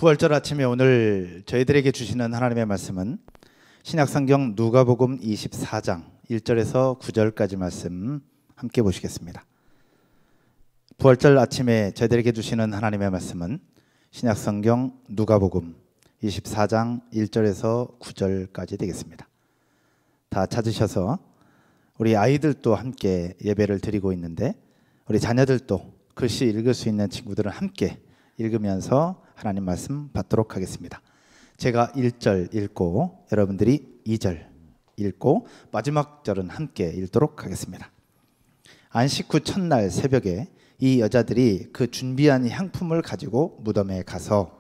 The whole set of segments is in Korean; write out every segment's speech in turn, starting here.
부활절 아침에 오늘 저희들에게 주시는 하나님의 말씀은 신약성경 누가복음 24장 1절에서 9절까지 말씀 함께 보시겠습니다. 부활절 아침에 저희들에게 주시는 하나님의 말씀은 신약성경 누가복음 24장 1절에서 9절까지 되겠습니다. 다 찾으셔서 우리 아이들도 함께 예배를 드리고 있는데 우리 자녀들도 글씨 읽을 수 있는 친구들은 함께 읽으면서 하나님 말씀 받도록 하겠습니다. 제가 1절 읽고 여러분들이 2절 읽고 마지막 절은 함께 읽도록 하겠습니다. 안식 후 첫날 새벽에 이 여자들이 그 준비한 향품을 가지고 무덤에 가서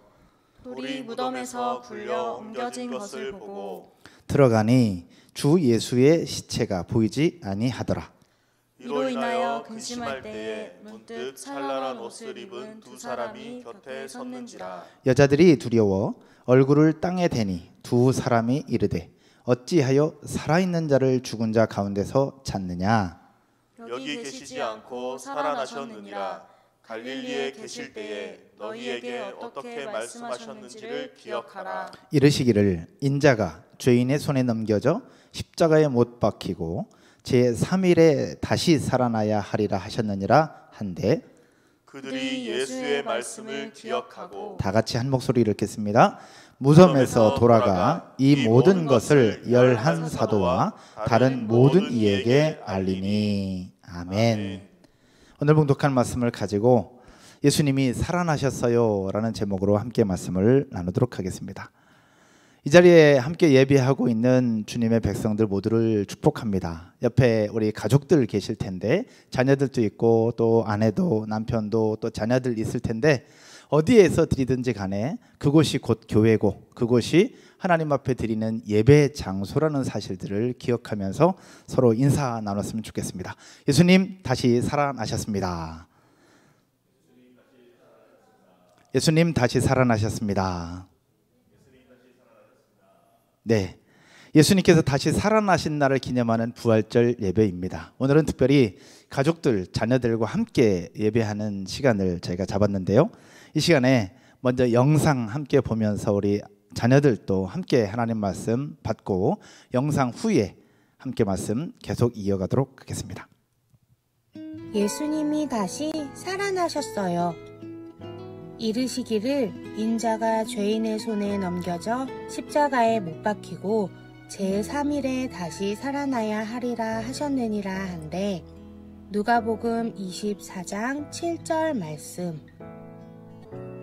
돌이 무덤에서 굴려 옮겨진 것을 보고 들어가니 주 예수의 시체가 보이지 아니하더라. 이로 인하여 근심할 때에 문득 찬란한 옷을 입은 두 사람이 곁에 섰는지라. 여자들이 두려워 얼굴을 땅에 대니 두 사람이 이르되 어찌하여 살아있는 자를 죽은 자 가운데서 찾느냐. 여기 계시지 않고 살아나셨느니라. 갈릴리에 계실 때에 너희에게 어떻게 말씀하셨는지를 기억하라. 이르시기를 인자가 죄인의 손에 넘겨져 십자가에 못 박히고 제3일에 다시 살아나야 하리라 하셨느니라 한데 그들이 예수의 말씀을 기억하고 다 같이 한 목소리 읽겠습니다. 무덤에서 돌아가 이 모든 것을 11 사도와 다른 모든 이에게 알리니. 아멘. 오늘 봉독한 말씀을 가지고 예수님이 살아나셨어요 라는 제목으로 함께 말씀을 나누도록 하겠습니다. 이 자리에 함께 예배하고 있는 주님의 백성들 모두를 축복합니다. 옆에 우리 가족들 계실 텐데 자녀들도 있고 또 아내도 남편도 또 자녀들 있을 텐데 어디에서 드리든지 간에 그곳이 곧 교회고 그곳이 하나님 앞에 드리는 예배 장소라는 사실들을 기억하면서 서로 인사 나눴으면 좋겠습니다. 예수님 다시 살아나셨습니다. 예수님 다시 살아나셨습니다. 네, 예수님께서 다시 살아나신 날을 기념하는 부활절 예배입니다. 오늘은 특별히 가족들, 자녀들과 함께 예배하는 시간을 저희가 잡았는데요. 이 시간에 먼저 영상 함께 보면서 우리 자녀들도 함께 하나님 말씀 받고 영상 후에 함께 말씀 계속 이어가도록 하겠습니다. 예수님이 다시 살아나셨어요. 이르시기를 인자가 죄인의 손에 넘겨져 십자가에 못 박히고 제3일에 다시 살아나야 하리라 하셨느니라 한데 누가복음 24장 7절 말씀.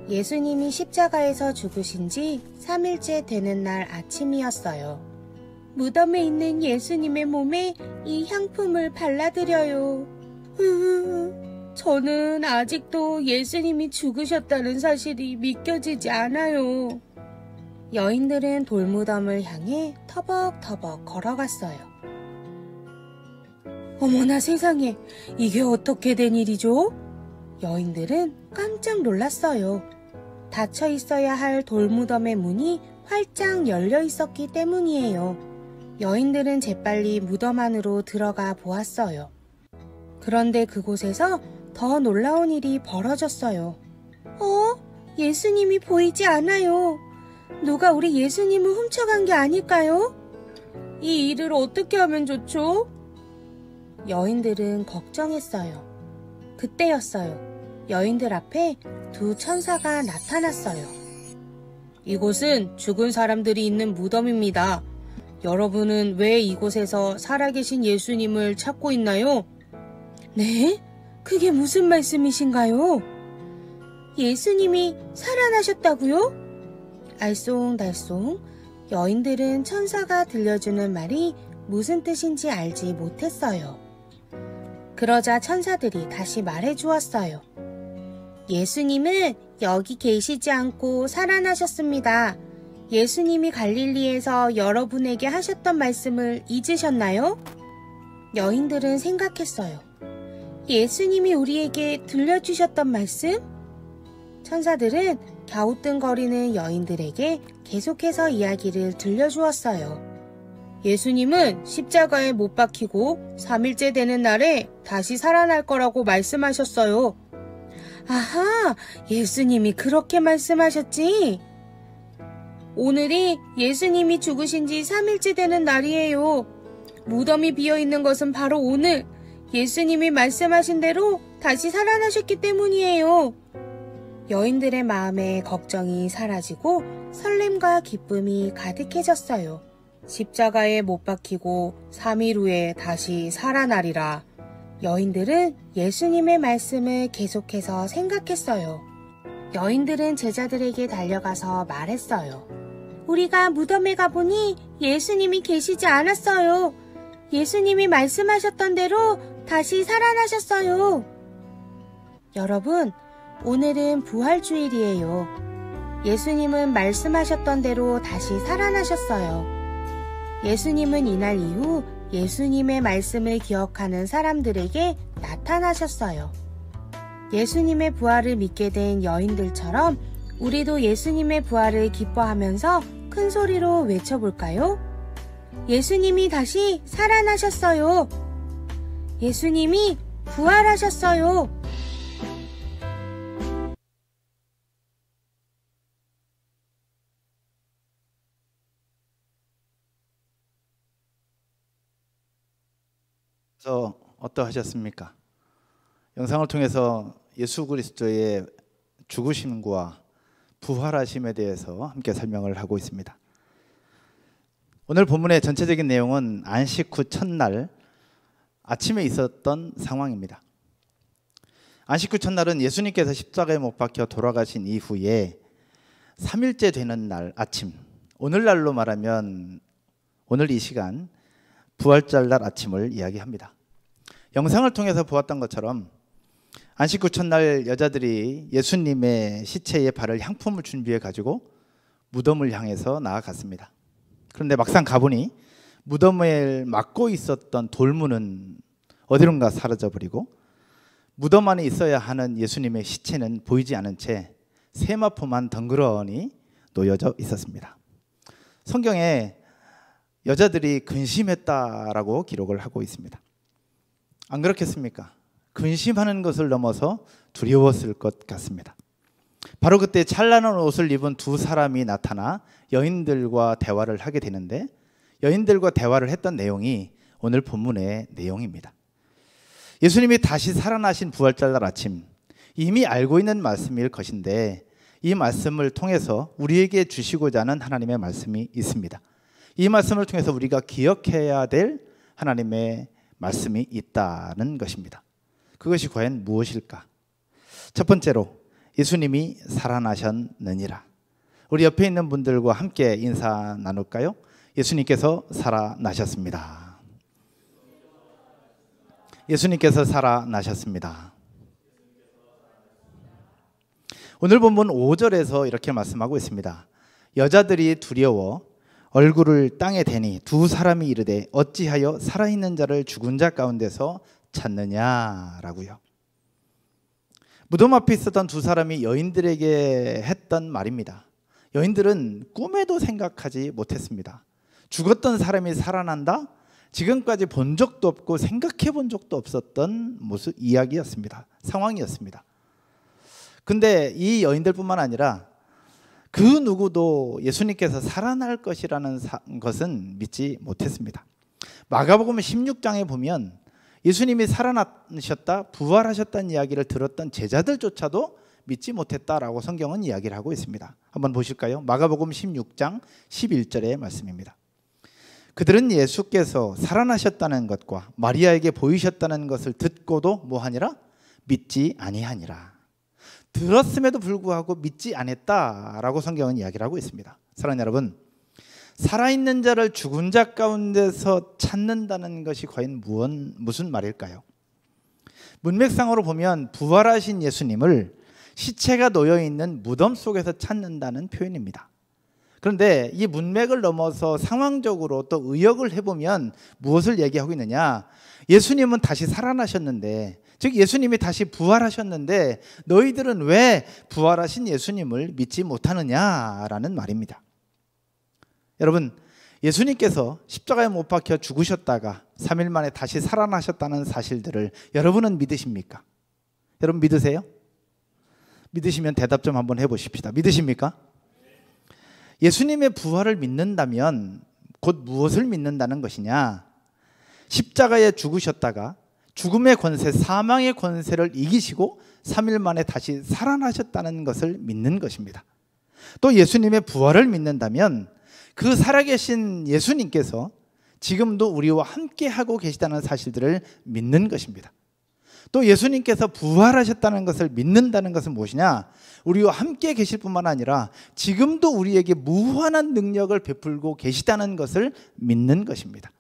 예수님이 십자가에서 죽으신 지 3일째 되는 날 아침이었어요. 무덤에 있는 예수님의 몸에 이 향품을 발라드려요. 저는 아직도 예수님이 죽으셨다는 사실이 믿겨지지 않아요. 여인들은 돌무덤을 향해 터벅터벅 걸어갔어요. 어머나 세상에, 이게 어떻게 된 일이죠? 여인들은 깜짝 놀랐어요. 닫혀 있어야 할 돌무덤의 문이 활짝 열려 있었기 때문이에요. 여인들은 재빨리 무덤 안으로 들어가 보았어요. 그런데 그곳에서 더 놀라운 일이 벌어졌어요. 예수님이 보이지 않아요. 누가 우리 예수님을 훔쳐간 게 아닐까요? 이 일을 어떻게 하면 좋죠? 여인들은 걱정했어요. 그때였어요. 여인들 앞에 두 천사가 나타났어요. 이곳은 죽은 사람들이 있는 무덤입니다. 여러분은 왜 이곳에서 살아계신 예수님을 찾고 있나요? 네? 그게 무슨 말씀이신가요? 예수님이 살아나셨다고요? 알쏭달쏭 여인들은 천사가 들려주는 말이 무슨 뜻인지 알지 못했어요. 그러자 천사들이 다시 말해주었어요. 예수님은 여기 계시지 않고 살아나셨습니다. 예수님이 갈릴리에서 여러분에게 하셨던 말씀을 잊으셨나요? 여인들은 생각했어요. 예수님이 우리에게 들려주셨던 말씀? 천사들은 갸우뚱거리는 여인들에게 계속해서 이야기를 들려주었어요. 예수님은 십자가에 못 박히고 3일째 되는 날에 다시 살아날 거라고 말씀하셨어요. 아하, 예수님이 그렇게 말씀하셨지? 오늘이 예수님이 죽으신 지 3일째 되는 날이에요. 무덤이 비어있는 것은 바로 오늘 예수님이 말씀하신 대로 다시 살아나셨기 때문이에요. 여인들의 마음에 걱정이 사라지고 설렘과 기쁨이 가득해졌어요. 십자가에 못 박히고 3일 후에 다시 살아나리라. 여인들은 예수님의 말씀을 계속해서 생각했어요. 여인들은 제자들에게 달려가서 말했어요. 우리가 무덤에 가보니 예수님이 계시지 않았어요. 예수님이 말씀하셨던 대로 다시 살아나셨어요. 여러분, 오늘은 부활주일이에요. 예수님은 말씀하셨던 대로 다시 살아나셨어요. 예수님은 이날 이후 예수님의 말씀을 기억하는 사람들에게 나타나셨어요. 예수님의 부활을 믿게 된 여인들처럼 우리도 예수님의 부활을 기뻐하면서 큰 소리로 외쳐볼까요? 예수님이 다시 살아나셨어요. 예수님이 부활하셨어요. 그래서 어떠하셨습니까? 영상을 통해서 예수 그리스도의 죽으심과 부활하심에 대해서 함께 설명을 하고 있습니다. 오늘 본문의 전체적인 내용은 안식 후 첫날 아침에 있었던 상황입니다. 안식 후 첫날은 예수님께서 십자가에 못 박혀 돌아가신 이후에 3일째 되는 날 아침, 오늘날로 말하면 오늘 이 시간 부활절 날 아침을 이야기합니다. 영상을 통해서 보았던 것처럼 안식 후 첫날 여자들이 예수님의 시체에 바를 향품을 준비해 가지고 무덤을 향해서 나아갔습니다. 그런데 막상 가보니 무덤을 막고 있었던 돌문은 어디론가 사라져버리고 무덤 안에 있어야 하는 예수님의 시체는 보이지 않은 채 세마포만 덩그러니 놓여져 있었습니다. 성경에 여자들이 근심했다라고 기록을 하고 있습니다. 안 그렇겠습니까? 근심하는 것을 넘어서 두려웠을 것 같습니다. 바로 그때 찬란한 옷을 입은 두 사람이 나타나 여인들과 대화를 하게 되는데 여인들과 대화를 했던 내용이 오늘 본문의 내용입니다. 예수님이 다시 살아나신 부활절 아침, 이미 알고 있는 말씀일 것인데 이 말씀을 통해서 우리에게 주시고자 하는 하나님의 말씀이 있습니다. 이 말씀을 통해서 우리가 기억해야 될 하나님의 말씀이 있다는 것입니다. 그것이 과연 무엇일까? 첫 번째로 예수님이 살아나셨느니라. 우리 옆에 있는 분들과 함께 인사 나눌까요? 예수님께서 살아나셨습니다. 예수님께서 살아나셨습니다. 오늘 본문 5절에서 이렇게 말씀하고 있습니다. 여자들이 두려워 얼굴을 땅에 대니 두 사람이 이르되 어찌하여 살아있는 자를 죽은 자 가운데서 찾느냐라고요. 무덤 앞에 있었던 두 사람이 여인들에게 했던 말입니다. 여인들은 꿈에도 생각하지 못했습니다. 죽었던 사람이 살아난다? 지금까지 본 적도 없고 생각해 본 적도 없었던 모습 이야기였습니다. 상황이었습니다. 근데 이 여인들뿐만 아니라 그 누구도 예수님께서 살아날 것이라는 것은 믿지 못했습니다. 마가복음 16장에 보면 예수님이 살아나셨다, 부활하셨다는 이야기를 들었던 제자들조차도 믿지 못했다라고 성경은 이야기를 하고 있습니다. 한번 보실까요? 마가복음 16장 11절의 말씀입니다. 그들은 예수께서 살아나셨다는 것과 마리아에게 보이셨다는 것을 듣고도 뭐하니라? 믿지 아니하니라. 들었음에도 불구하고 믿지 않았다라고 성경은 이야기를 하고 있습니다. 사랑하는 여러분, 살아있는 자를 죽은 자 가운데서 찾는다는 것이 과연 무슨 말일까요? 문맥상으로 보면 부활하신 예수님을 시체가 놓여있는 무덤 속에서 찾는다는 표현입니다. 그런데 이 문맥을 넘어서 상황적으로 또 의역을 해보면 무엇을 얘기하고 있느냐? 예수님은 다시 살아나셨는데, 즉 예수님이 다시 부활하셨는데 너희들은 왜 부활하신 예수님을 믿지 못하느냐라는 말입니다. 여러분, 예수님께서 십자가에 못 박혀 죽으셨다가 3일 만에 다시 살아나셨다는 사실들을 여러분은 믿으십니까? 여러분 믿으세요? 믿으시면 대답 좀 한번 해보십시다. 믿으십니까? 예수님의 부활을 믿는다면 곧 무엇을 믿는다는 것이냐? 십자가에 죽으셨다가 죽음의 권세, 사망의 권세를 이기시고 3일 만에 다시 살아나셨다는 것을 믿는 것입니다. 또 예수님의 부활을 믿는다면 그 살아계신 예수님께서 지금도 우리와 함께 하고 계시다는 사실들을 믿는 것입니다. 또 예수님께서 부활하셨다는 것을 믿는다는 것은 무엇이냐? 우리와 함께 계실 뿐만 아니라 지금도 우리에게 무한한 능력을 베풀고 계시다는 것을 믿는 것입니다.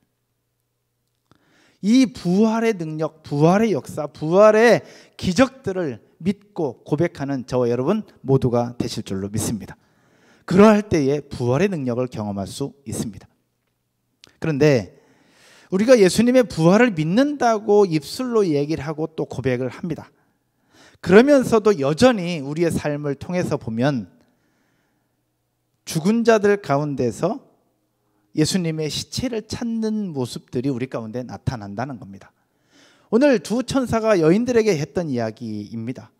이 부활의 능력, 부활의 역사, 부활의 기적들을 믿고 고백하는 저와 여러분 모두가 되실 줄로 믿습니다. 그러할 때에 부활의 능력을 경험할 수 있습니다. 그런데 우리가 예수님의 부활을 믿는다고 입술로 얘기를 하고 또 고백을 합니다. 그러면서도 여전히 우리의 삶을 통해서 보면 죽은 자들 가운데서 예수님의 시체를 찾는 모습들이 우리 가운데 나타난다는 겁니다. 오늘 두 천사가 여인들에게 했던 이야기입니다.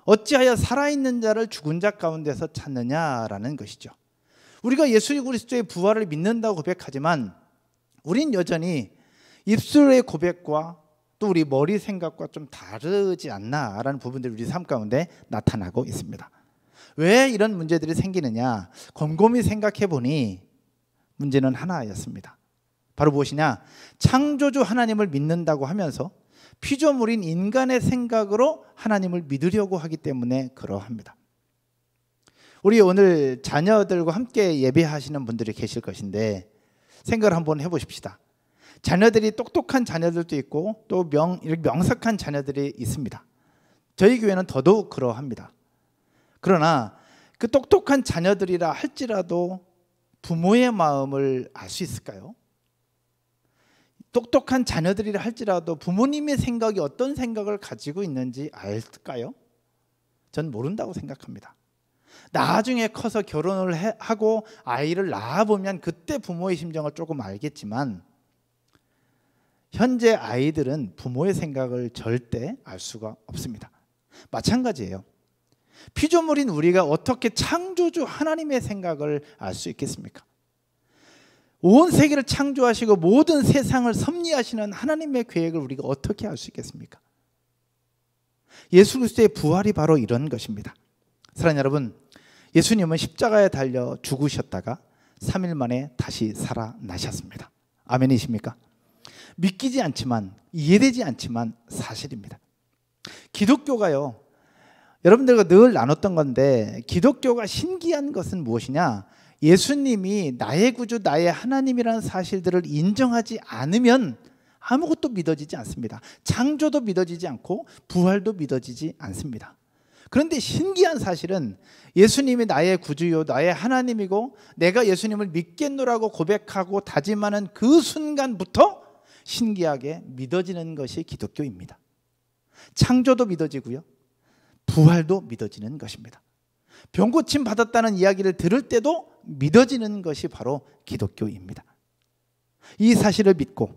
어찌하여 살아있는 자를 죽은 자 가운데서 찾느냐라는 것이죠. 우리가 예수 그리스도의 부활을 믿는다고 고백하지만 우린 여전히 입술의 고백과 또 우리 머리 생각과 좀 다르지 않나라는 부분들이 우리 삶 가운데 나타나고 있습니다. 왜 이런 문제들이 생기느냐? 곰곰이 생각해 보니 문제는 하나였습니다. 바로 무엇이냐? 창조주 하나님을 믿는다고 하면서 피조물인 인간의 생각으로 하나님을 믿으려고 하기 때문에 그러합니다. 우리 오늘 자녀들과 함께 예배하시는 분들이 계실 것인데 생각을 한번 해보십시다. 자녀들이 똑똑한 자녀들도 있고 또 명석한 자녀들이 있습니다. 저희 교회는 더더욱 그러합니다. 그러나 그 똑똑한 자녀들이라 할지라도 부모의 마음을 알 수 있을까요? 똑똑한 자녀들이라 할지라도 부모님의 생각이 어떤 생각을 가지고 있는지 알까요? 전 모른다고 생각합니다. 나중에 커서 결혼을 하고 아이를 낳아보면 그때 부모의 심정을 조금 알겠지만 현재 아이들은 부모의 생각을 절대 알 수가 없습니다. 마찬가지예요. 피조물인 우리가 어떻게 창조주 하나님의 생각을 알 수 있겠습니까? 온 세계를 창조하시고 모든 세상을 섭리하시는 하나님의 계획을 우리가 어떻게 알 수 있겠습니까? 예수 그리스도의 부활이 바로 이런 것입니다. 사랑하는 여러분, 예수님은 십자가에 달려 죽으셨다가 3일 만에 다시 살아나셨습니다. 아멘이십니까? 믿기지 않지만, 이해되지 않지만 사실입니다. 기독교가요, 여러분들과 늘 나눴던 건데 기독교가 신기한 것은 무엇이냐? 예수님이 나의 구주, 나의 하나님이라는 사실들을 인정하지 않으면 아무것도 믿어지지 않습니다. 창조도 믿어지지 않고 부활도 믿어지지 않습니다. 그런데 신기한 사실은 예수님이 나의 구주요 나의 하나님이고 내가 예수님을 믿겠노라고 고백하고 다짐하는 그 순간부터 신기하게 믿어지는 것이 기독교입니다. 창조도 믿어지고요, 부활도 믿어지는 것입니다. 병고침 받았다는 이야기를 들을 때도 믿어지는 것이 바로 기독교입니다. 이 사실을 믿고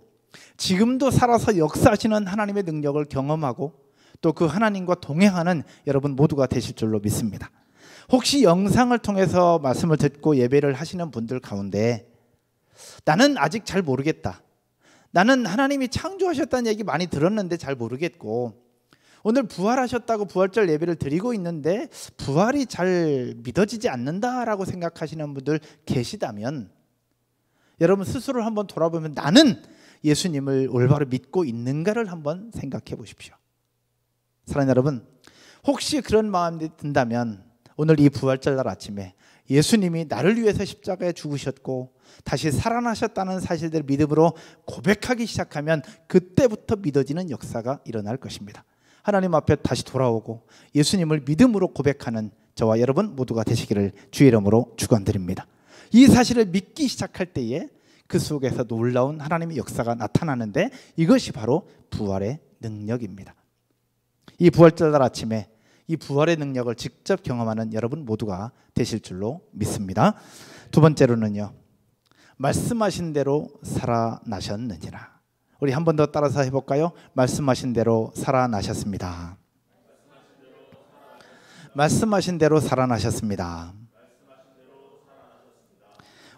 지금도 살아서 역사하시는 하나님의 능력을 경험하고 또 그 하나님과 동행하는 여러분 모두가 되실 줄로 믿습니다. 혹시 영상을 통해서 말씀을 듣고 예배를 하시는 분들 가운데 나는 아직 잘 모르겠다, 나는 하나님이 창조하셨다는 얘기 많이 들었는데 잘 모르겠고 오늘 부활하셨다고 부활절 예배를 드리고 있는데 부활이 잘 믿어지지 않는다라고 생각하시는 분들 계시다면 여러분 스스로를 한번 돌아보면 나는 예수님을 올바로 믿고 있는가를 한번 생각해 보십시오. 사랑하는 여러분, 혹시 그런 마음이 든다면 오늘 이 부활절 날 아침에 예수님이 나를 위해서 십자가에 죽으셨고 다시 살아나셨다는 사실들을 믿음으로 고백하기 시작하면 그때부터 믿어지는 역사가 일어날 것입니다. 하나님 앞에 다시 돌아오고 예수님을 믿음으로 고백하는 저와 여러분 모두가 되시기를 주의 이름으로 축원드립니다. 이 사실을 믿기 시작할 때에 그 속에서 놀라운 하나님의 역사가 나타나는데 이것이 바로 부활의 능력입니다. 이 부활절 날 아침에 이 부활의 능력을 직접 경험하는 여러분 모두가 되실 줄로 믿습니다. 두 번째로는요, 말씀하신 대로 살아나셨느니라. 우리 한 번 더 따라서 해볼까요? 말씀하신 대로 살아나셨습니다. 말씀하신 대로 살아나셨습니다.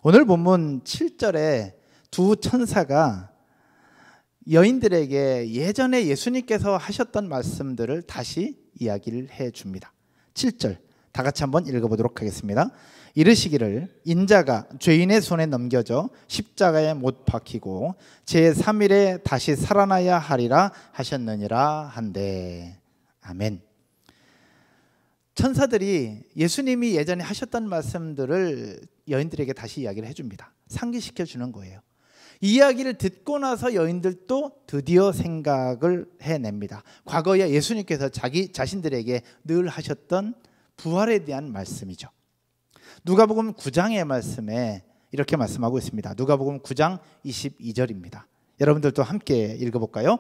오늘 본문 7절에 두 천사가 여인들에게 예전에 예수님께서 하셨던 말씀들을 다시 이야기를 해줍니다. 7절 다 같이 한번 읽어보도록 하겠습니다. 이르시기를 인자가 죄인의 손에 넘겨져 십자가에 못 박히고 제3일에 다시 살아나야 하리라 하셨느니라 한데. 아멘. 천사들이 예수님이 예전에 하셨던 말씀들을 여인들에게 다시 이야기를 해줍니다. 상기시켜 주는 거예요. 이 이야기를 듣고 나서 여인들도 드디어 생각을 해냅니다. 과거에 예수님께서 자기 자신들에게 늘 하셨던 부활에 대한 말씀이죠. 누가복음 9장의 말씀에 이렇게 말씀하고 있습니다. 누가복음 9장 22절입니다. 여러분들도 함께 읽어볼까요?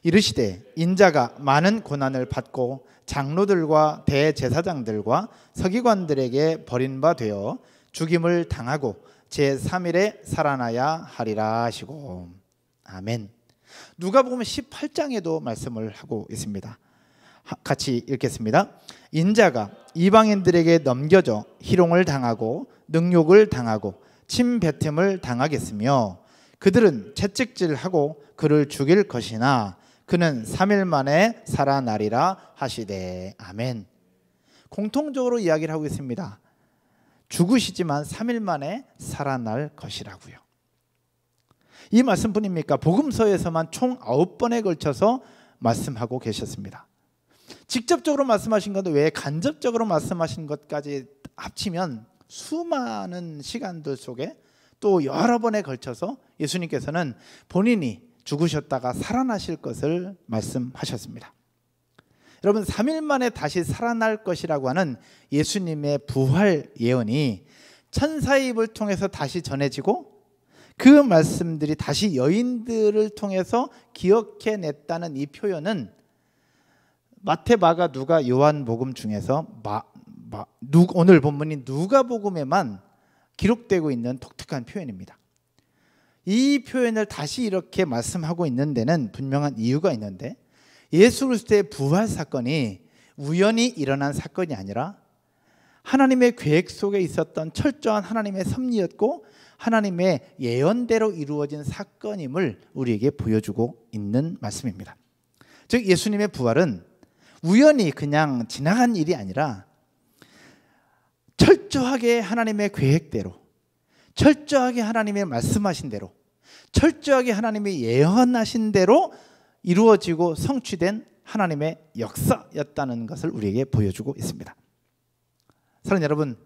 이르시되 인자가 많은 고난을 받고 장로들과 대제사장들과 서기관들에게 버림바 되어 죽임을 당하고 제3일에 살아나야 하리라 하시고. 아멘. 누가복음 18장에도 말씀을 하고 있습니다. 같이 읽겠습니다. 인자가 이방인들에게 넘겨져 희롱을 당하고 능욕을 당하고 침뱉음을 당하겠으며 그들은 채찍질하고 그를 죽일 것이나 그는 3일 만에 살아나리라 하시되. 아멘. 공통적으로 이야기를 하고 있습니다. 죽으시지만 3일 만에 살아날 것이라고요. 이 말씀뿐입니까? 복음서에서만 총 9번에 걸쳐서 말씀하고 계셨습니다. 직접적으로 말씀하신 것 외에 간접적으로 말씀하신 것까지 합치면 수많은 시간들 속에 또 여러 번에 걸쳐서 예수님께서는 본인이 죽으셨다가 살아나실 것을 말씀하셨습니다. 여러분, 3일 만에 다시 살아날 것이라고 하는 예수님의 부활 예언이 천사의 입을 통해서 다시 전해지고 그 말씀들이 다시 여인들을 통해서 기억해냈다는 이 표현은 마태, 마가, 누가, 요한복음 중에서 오늘 본문인 누가복음에만 기록되고 있는 독특한 표현입니다. 이 표현을 다시 이렇게 말씀하고 있는 데는 분명한 이유가 있는데, 예수 그리스도의 부활 사건이 우연히 일어난 사건이 아니라 하나님의 계획 속에 있었던 철저한 하나님의 섭리였고 하나님의 예언대로 이루어진 사건임을 우리에게 보여주고 있는 말씀입니다. 즉 예수님의 부활은 우연히 그냥 지나간 일이 아니라 철저하게 하나님의 계획대로, 철저하게 하나님의 말씀하신 대로, 철저하게 하나님의 예언하신 대로 이루어지고 성취된 하나님의 역사였다는 것을 우리에게 보여주고 있습니다. 사랑하는 여러분,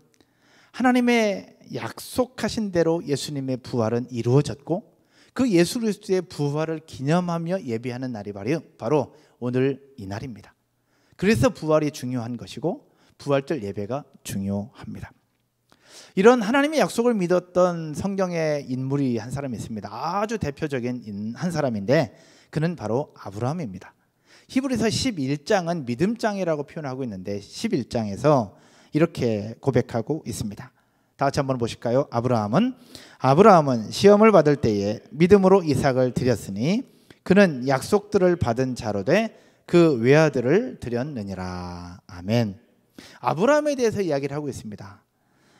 하나님의 약속하신 대로 예수님의 부활은 이루어졌고 그 예수 그리스도의 부활을 기념하며 예배하는 날이 바로 오늘 이 날입니다. 그래서 부활이 중요한 것이고 부활절 예배가 중요합니다. 이런 하나님의 약속을 믿었던 성경의 인물이 한 사람이 있습니다. 아주 대표적인 한 사람인데 그는 바로 아브라함입니다. 히브리서 11장은 믿음장이라고 표현하고 있는데 11장에서 이렇게 고백하고 있습니다. 다 같이 한번 보실까요? 아브라함은 시험을 받을 때에 믿음으로 이삭을 드렸으니 그는 약속들을 받은 자로 돼 그 외아들을 드렸느니라. 아멘. 아브라함에 대해서 이야기를 하고 있습니다.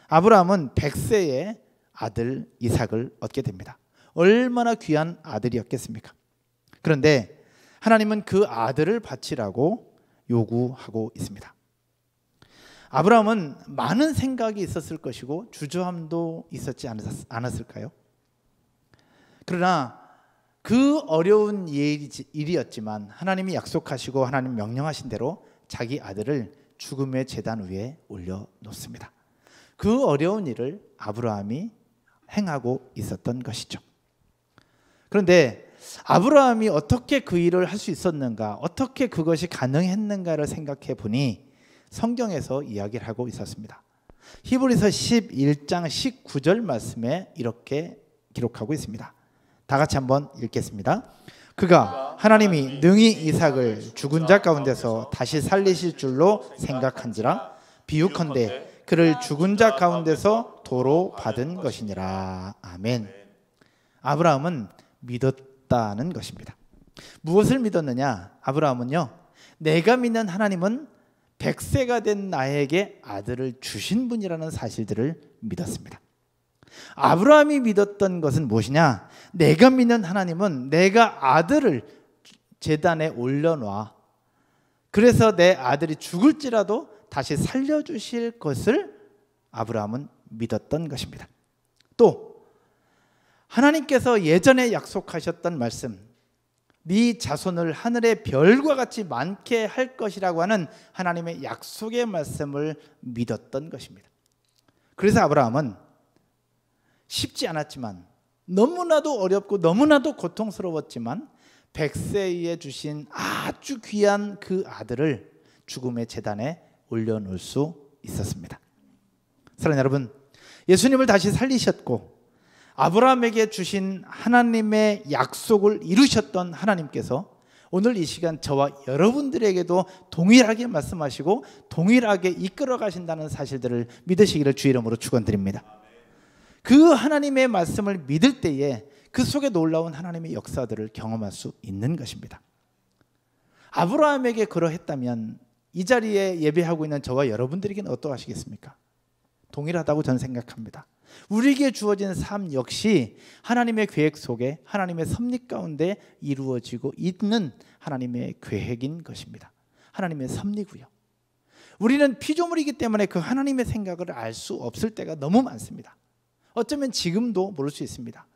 아브라함은 100세에 아들 이삭을 얻게 됩니다. 얼마나 귀한 아들이었겠습니까? 그런데 하나님은 그 아들을 바치라고 요구하고 있습니다. 아브라함은 많은 생각이 있었을 것이고 주저함도 있었지 않았을까요? 그러나 그 어려운 일이었지만 하나님이 약속하시고 하나님 명령하신 대로 자기 아들을 죽음의 제단 위에 올려놓습니다. 그 어려운 일을 아브라함이 행하고 있었던 것이죠. 그런데 아브라함이 어떻게 그 일을 할 수 있었는가, 어떻게 그것이 가능했는가를 생각해 보니 성경에서 이야기를 하고 있었습니다. 히브리서 11장 19절 말씀에 이렇게 기록하고 있습니다. 다 같이 한번 읽겠습니다. 그가 하나님이 능히 이삭을 죽은 자 가운데서 다시 살리실 줄로 생각한지라 비유컨대 그를 죽은 자 가운데서 도로 받은 것이니라. 아멘. 아브라함은 믿었다는 것입니다. 무엇을 믿었느냐? 아브라함은요, 내가 믿는 하나님은 100세가 된 나에게 아들을 주신 분이라는 사실들을 믿었습니다. 아브라함이 믿었던 것은 무엇이냐? 내가 믿는 하나님은 내가 아들을 제단에 올려놔. 그래서 내 아들이 죽을지라도 다시 살려주실 것을 아브라함은 믿었던 것입니다. 또 하나님께서 예전에 약속하셨던 말씀, 네 자손을 하늘의 별과 같이 많게 할 것이라고 하는 하나님의 약속의 말씀을 믿었던 것입니다. 그래서 아브라함은 쉽지 않았지만, 너무나도 어렵고 너무나도 고통스러웠지만 100세에 주신 아주 귀한 그 아들을 죽음의 제단에 올려놓을 수 있었습니다. 사랑하는 여러분, 예수님을 다시 살리셨고 아브라함에게 주신 하나님의 약속을 이루셨던 하나님께서 오늘 이 시간 저와 여러분들에게도 동일하게 말씀하시고 동일하게 이끌어 가신다는 사실들을 믿으시기를 주의 이름으로 축원드립니다. 그 하나님의 말씀을 믿을 때에 그 속에 놀라운 하나님의 역사들을 경험할 수 있는 것입니다. 아브라함에게 그러했다면 이 자리에 예배하고 있는 저와 여러분들에게는 어떠하시겠습니까? 동일하다고 저는 생각합니다. 우리에게 주어진 삶 역시 하나님의 계획 속에 하나님의 섭리 가운데 이루어지고 있는 하나님의 계획인 것입니다. 하나님의 섭리고요. 우리는 피조물이기 때문에 그 하나님의 생각을 알 수 없을 때가 너무 많습니다. 어쩌면 지금도 모를 수 있습니다.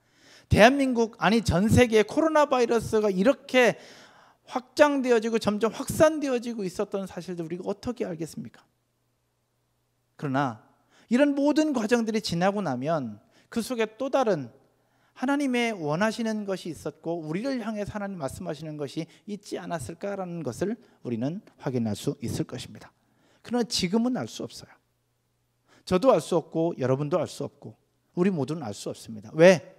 대한민국, 아니 전 세계에 코로나 바이러스가 이렇게 확장되어지고 점점 확산되어지고 있었던 사실들 우리가 어떻게 알겠습니까? 그러나 이런 모든 과정들이 지나고 나면 그 속에 또 다른 하나님의 원하시는 것이 있었고 우리를 향해서 하나님 말씀하시는 것이 있지 않았을까라는 것을 우리는 확인할 수 있을 것입니다. 그러나 지금은 알 수 없어요. 저도 알 수 없고 여러분도 알 수 없고 우리 모두는 알 수 없습니다. 왜?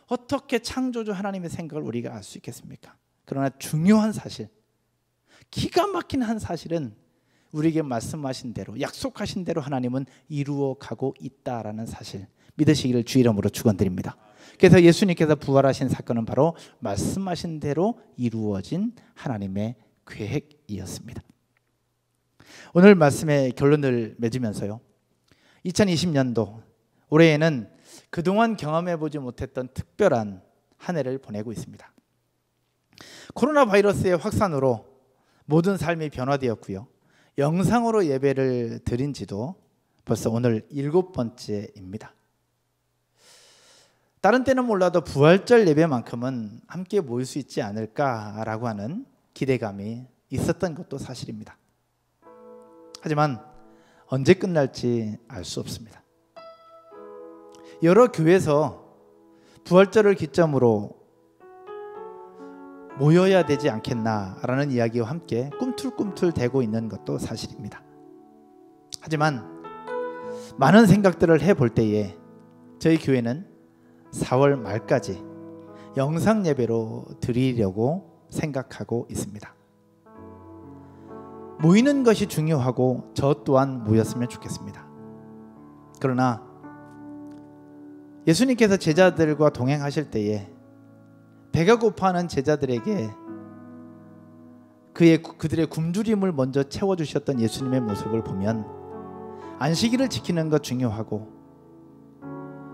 어떻게 창조주 하나님의 생각을 우리가 알 수 있겠습니까? 그러나 중요한 사실, 기가 막힌 한 사실은 우리에게 말씀하신 대로, 약속하신 대로 하나님은 이루어 가고 있다라는 사실 믿으시기를 주의 이름으로 축원드립니다. 그래서 예수님께서 부활하신 사건은 바로 말씀하신 대로 이루어진 하나님의 계획이었습니다. 오늘 말씀의 결론을 맺으면서요, 2020년도 올해에는 그동안 경험해보지 못했던 특별한 한 해를 보내고 있습니다. 코로나 바이러스의 확산으로 모든 삶이 변화되었고요, 영상으로 예배를 드린 지도 벌써 오늘 7번째입니다. 다른 때는 몰라도 부활절 예배만큼은 함께 모일 수 있지 않을까라고 하는 기대감이 있었던 것도 사실입니다. 하지만 언제 끝날지 알 수 없습니다. 여러 교회에서 부활절을 기점으로 모여야 되지 않겠나라는 이야기와 함께 꿈틀꿈틀대고 있는 것도 사실입니다. 하지만 많은 생각들을 해볼 때에 저희 교회는 4월 말까지 영상 예배로 드리려고 생각하고 있습니다. 모이는 것이 중요하고 저 또한 모였으면 좋겠습니다. 그러나 예수님께서 제자들과 동행하실 때에 배가 고파하는 제자들에게 그들의 굶주림을 먼저 채워주셨던 예수님의 모습을 보면 안식일을 지키는 것 중요하고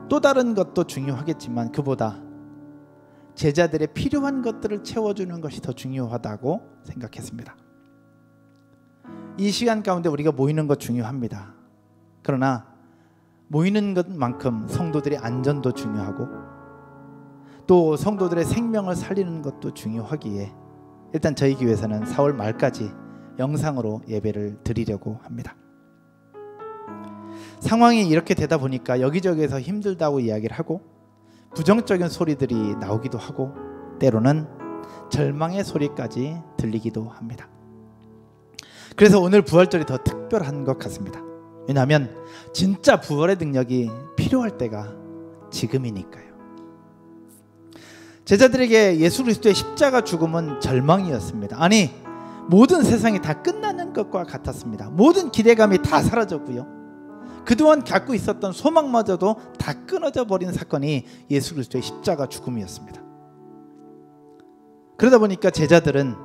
또 다른 것도 중요하겠지만 그보다 제자들의 필요한 것들을 채워주는 것이 더 중요하다고 생각했습니다. 이 시간 가운데 우리가 모이는 것 중요합니다. 그러나 모이는 것만큼 성도들의 안전도 중요하고 또 성도들의 생명을 살리는 것도 중요하기에 일단 저희 교회에서는 4월 말까지 영상으로 예배를 드리려고 합니다. 상황이 이렇게 되다 보니까 여기저기에서 힘들다고 이야기를 하고 부정적인 소리들이 나오기도 하고 때로는 절망의 소리까지 들리기도 합니다. 그래서 오늘 부활절이 더 특별한 것 같습니다. 왜냐하면 진짜 부활의 능력이 필요할 때가 지금이니까요. 제자들에게 예수 그리스도의 십자가 죽음은 절망이었습니다. 아니, 모든 세상이 다 끝나는 것과 같았습니다. 모든 기대감이 다 사라졌고요, 그동안 갖고 있었던 소망마저도 다 끊어져 버린 사건이 예수 그리스도의 십자가 죽음이었습니다. 그러다 보니까 제자들은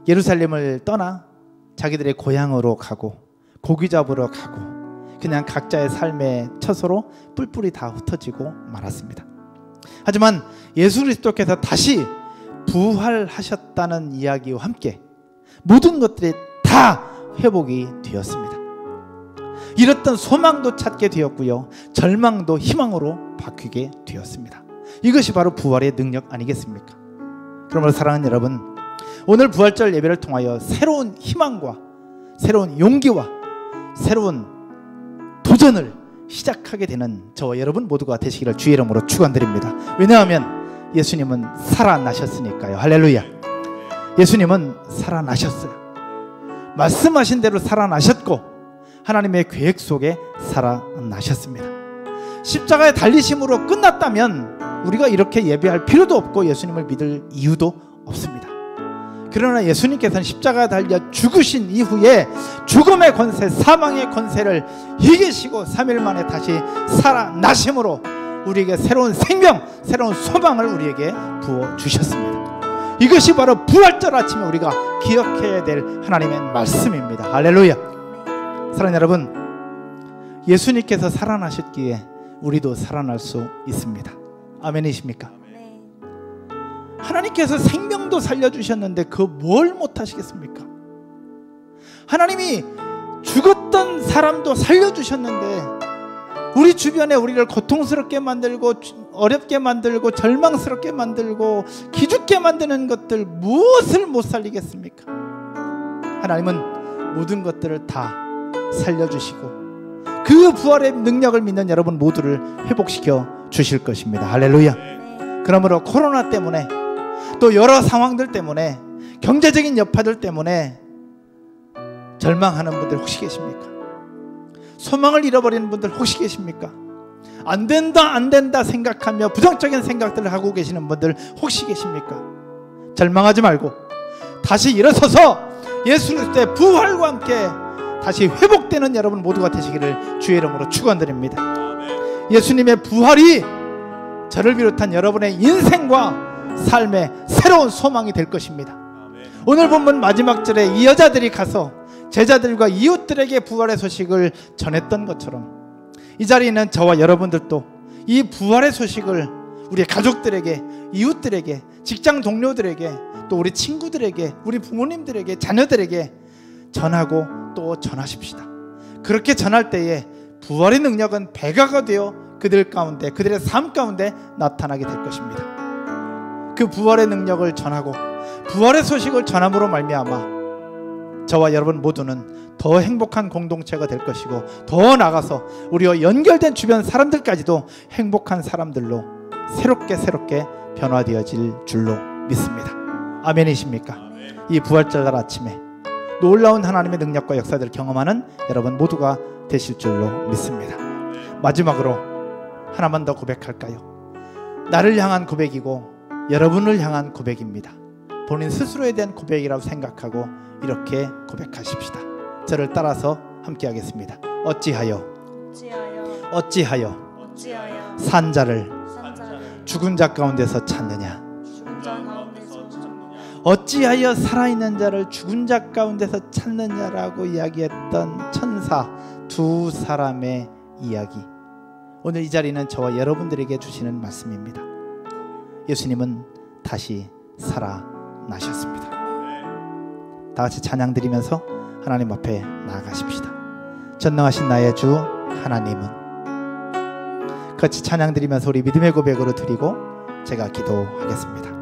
예루살렘을 떠나 자기들의 고향으로 가고 고기 잡으러 가고 그냥 각자의 삶의 처소로 뿔뿔이 다 흩어지고 말았습니다. 하지만 예수 그리스도께서 다시 부활하셨다는 이야기와 함께 모든 것들이 다 회복이 되었습니다. 잃었던 소망도 찾게 되었고요, 절망도 희망으로 바뀌게 되었습니다. 이것이 바로 부활의 능력 아니겠습니까? 그러므로 사랑하는 여러분, 오늘 부활절 예배를 통하여 새로운 희망과 새로운 용기와 새로운 도전을 시작하게 되는 저와 여러분 모두가 되시기를 주의 이름으로 축원드립니다. 왜냐하면 예수님은 살아나셨으니까요. 할렐루야. 예수님은 살아나셨어요. 말씀하신 대로 살아나셨고 하나님의 계획 속에 살아나셨습니다. 십자가의 달리심으로 끝났다면 우리가 이렇게 예배할 필요도 없고 예수님을 믿을 이유도 없습니다. 그러나 예수님께서는 십자가에 달려 죽으신 이후에 죽음의 권세, 사망의 권세를 이기시고 3일 만에 다시 살아나심으로 우리에게 새로운 생명, 새로운 소망을 우리에게 부어주셨습니다. 이것이 바로 부활절 아침에 우리가 기억해야 될 하나님의 말씀입니다. 할렐루야. 사랑하는 여러분, 예수님께서 살아나셨기에 우리도 살아날 수 있습니다. 아멘이십니까? 네. 하나님께서 생명도 살려주셨는데 그 뭘 못하시겠습니까? 하나님이 죽었던 사람도 살려주셨는데 우리 주변에 우리를 고통스럽게 만들고 어렵게 만들고 절망스럽게 만들고 기죽게 만드는 것들 무엇을 못 살리겠습니까? 하나님은 모든 것들을 다 살려주시고 그 부활의 능력을 믿는 여러분 모두를 회복시켜 주실 것입니다. 할렐루야. 그러므로 코로나 때문에 또 여러 상황들 때문에 경제적인 여파들 때문에 절망하는 분들 혹시 계십니까? 소망을 잃어버리는 분들 혹시 계십니까? 안 된다 생각하며 부정적인 생각들을 하고 계시는 분들 혹시 계십니까? 절망하지 말고 다시 일어서서 예수 그리스도의 부활과 함께 다시 회복되는 여러분 모두가 되시기를 주의 이름으로 축원드립니다. 예수님의 부활이 저를 비롯한 여러분의 인생과 삶의 새로운 소망이 될 것입니다. 오늘 본문 마지막 절에 이 여자들이 가서 제자들과 이웃들에게 부활의 소식을 전했던 것처럼 이 자리에 있는 저와 여러분들도 이 부활의 소식을 우리 가족들에게, 이웃들에게, 직장 동료들에게, 또 우리 친구들에게, 우리 부모님들에게, 자녀들에게 전하고 또 전하십시다. 그렇게 전할 때에 부활의 능력은 배가가 되어 그들 가운데, 그들의 삶 가운데 나타나게 될 것입니다. 그 부활의 능력을 전하고 부활의 소식을 전함으로 말미암아 저와 여러분 모두는 더 행복한 공동체가 될 것이고 더 나아가서 우리와 연결된 주변 사람들까지도 행복한 사람들로 새롭게 변화되어질 줄로 믿습니다. 아멘이십니까? 이 부활절 날 아침에 놀라운 하나님의 능력과 역사들을 경험하는 여러분 모두가 되실 줄로 믿습니다. 마지막으로 하나만 더 고백할까요? 나를 향한 고백이고 여러분을 향한 고백입니다. 본인 스스로에 대한 고백이라고 생각하고 이렇게 고백하십시다. 저를 따라서 함께 하겠습니다. 어찌하여 산자를 죽은 자 가운데서 찾느냐? 어찌하여 살아있는 자를 죽은 자 가운데서 찾느냐라고 이야기했던 천사 두 사람의 이야기, 오늘 이 자리는 저와 여러분들에게 주시는 말씀입니다. 예수님은 다시 살아나셨습니다. 다 같이 찬양 드리면서 하나님 앞에 나아가십시다. 전능하신 나의 주 하나님은, 같이 찬양 드리면서 우리 믿음의 고백으로 드리고 제가 기도하겠습니다.